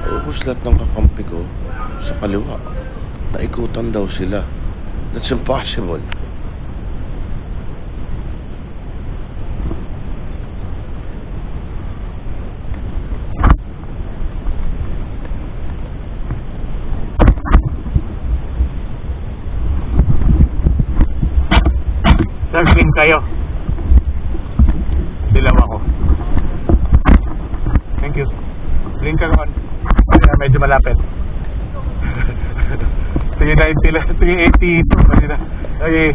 Ubus lahat ng kakampi ko sa kaliwa. Naikutan daw sila. That's impossible. Surfing kayo. Dilaw ako. Thank you. Blink ka kon. Medyo malapit. 390 lang. 382. Okay.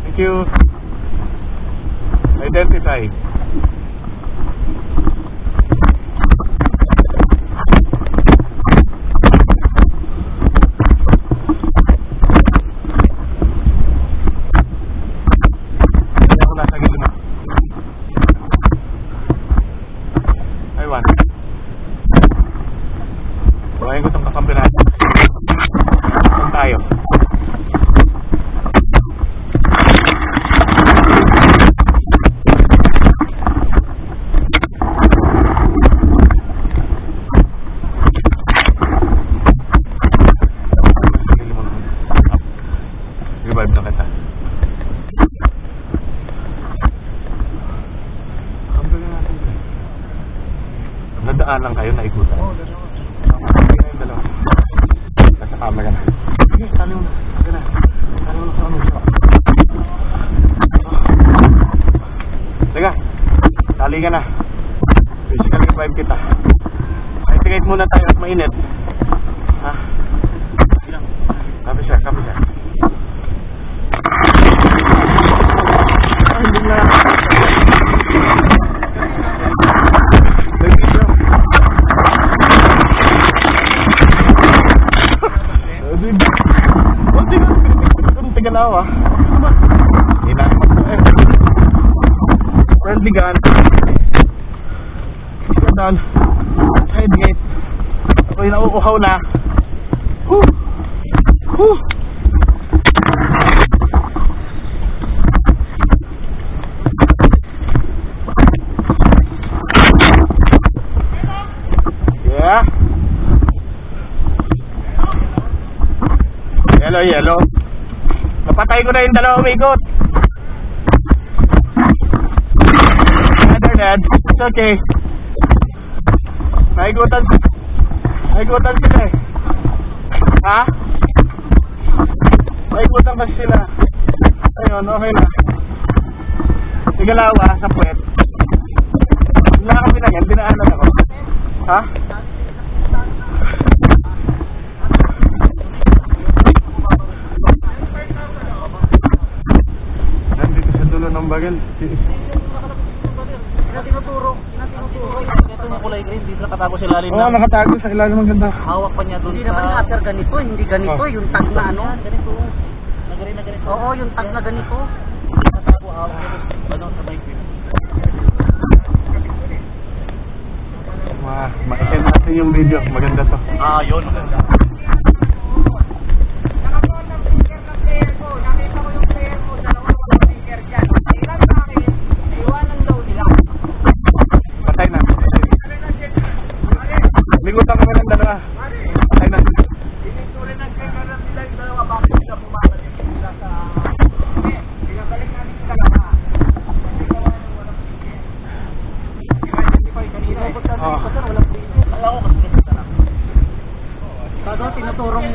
Thank you. Identify. Buhayin ko itong kakampi natin. Saan tayo? Revive na kita. Kakampi na natin. Nadaan lang kayo, naikutan. Nasa camera na. Sige, tali mo na. Sige na. Tali mo na sa ano. Sige. Tali ka na. Physical revive kita. Activate muna tayo at mainit. Ha? Kapi siya, kapi siya. Hindi na. Tigalaw ah. Ina. Friendly gun. Down. Side gate. Ako'y nauuhaw na. Woo! Woo! Yeah. Yellow, yellow. Napatay ko na yung dalawang ikot. Another dead. It's okay. Naikutan sila eh. Ha? Naikutan kasi sila. Ayun, okay na. Sigalaw sa puwet. Wala kami na yan, dinaanan ako. Ha? Ng bagal. Tinuturo. Ito yung kulay green, dito nakatago sa ilalim. Oo, nakatago sa ilalim, ang ganda. Hawak pa niya doon. Hindi naman after ganito, hindi ganito, yung tag na ano. Ganito. Na ganito. Oo, yung tag na ganito. Nakatago, hawak niya doon. Ano, sa bike green. Ma-send natin yung video. Maganda to. Yun, maganda. Patay na. Ligutan kami ng dalawa. Patay na. Bago tinuturong